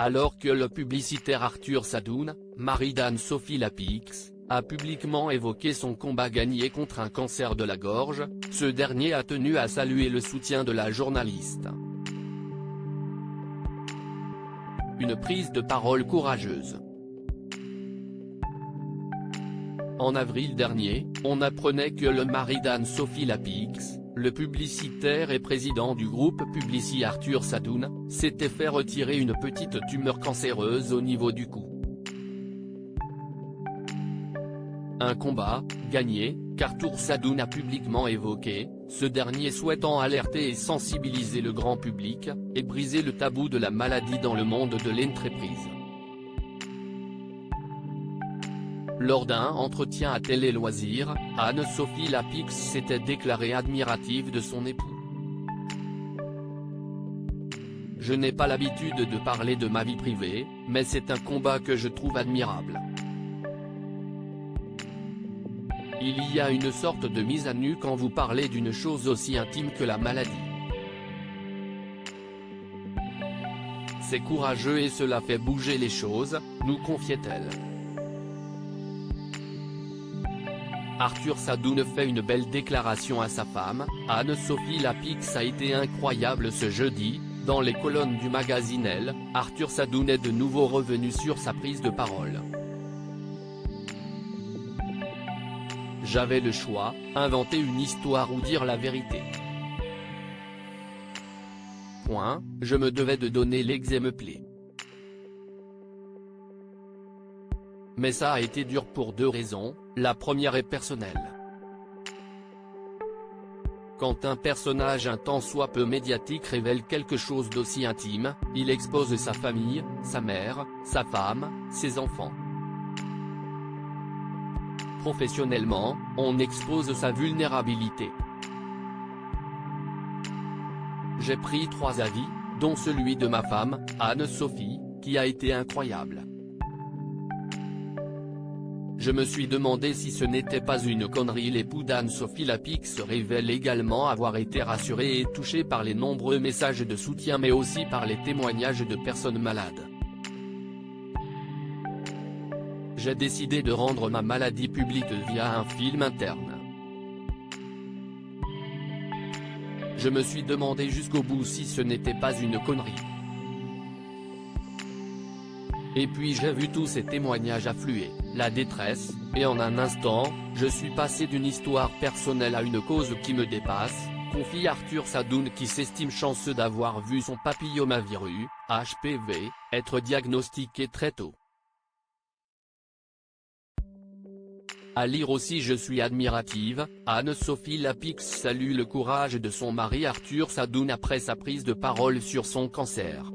Alors que le publicitaire Arthur Sadoun, mari d'Anne-Sophie Lapix, a publiquement évoqué son combat gagné contre un cancer de la gorge, ce dernier a tenu à saluer le soutien de la journaliste. Une prise de parole courageuse. En avril dernier, on apprenait que le mari d'Anne-Sophie Lapix, le publicitaire et président du groupe Publicis Arthur Sadoun, s'était fait retirer une petite tumeur cancéreuse au niveau du cou. Un combat, gagné, qu'Arthur Sadoun a publiquement évoqué, ce dernier souhaitant alerter et sensibiliser le grand public, et briser le tabou de la maladie dans le monde de l'entreprise. Lors d'un entretien à Télé Loisirs, Anne-Sophie Lapix s'était déclarée admirative de son époux. « Je n'ai pas l'habitude de parler de ma vie privée, mais c'est un combat que je trouve admirable. Il y a une sorte de mise à nu quand vous parlez d'une chose aussi intime que la maladie. C'est courageux et cela fait bouger les choses », nous confiait-elle. Arthur Sadoun fait une belle déclaration à sa femme. Anne-Sophie Lapix a été incroyable ce jeudi, dans les colonnes du magazine Elle, Arthur Sadoun est de nouveau revenu sur sa prise de parole. J'avais le choix, inventer une histoire ou dire la vérité. Je me devais de donner l'exemple. Mais ça a été dur pour deux raisons, la première est personnelle. Quand un personnage un tant soit peu médiatique révèle quelque chose d'aussi intime, il expose sa famille, sa mère, sa femme, ses enfants. Professionnellement, on expose sa vulnérabilité. J'ai pris 3 avis, dont celui de ma femme, Anne-Sophie, qui a été incroyable. Je me suis demandé si ce n'était pas une connerie. L'époux d'Anne-Sophie Lapix se révèle également avoir été rassuré et touché par les nombreux messages de soutien mais aussi par les témoignages de personnes malades. J'ai décidé de rendre ma maladie publique via un film interne. Je me suis demandé jusqu'au bout si ce n'était pas une connerie. Et puis j'ai vu tous ces témoignages affluer, la détresse, et en un instant, je suis passé d'une histoire personnelle à une cause qui me dépasse, confie Arthur Sadoun qui s'estime chanceux d'avoir vu son papillomavirus, HPV, être diagnostiqué très tôt. À lire aussi. Je suis admirative, Anne-Sophie Lapix salue le courage de son mari Arthur Sadoun après sa prise de parole sur son cancer.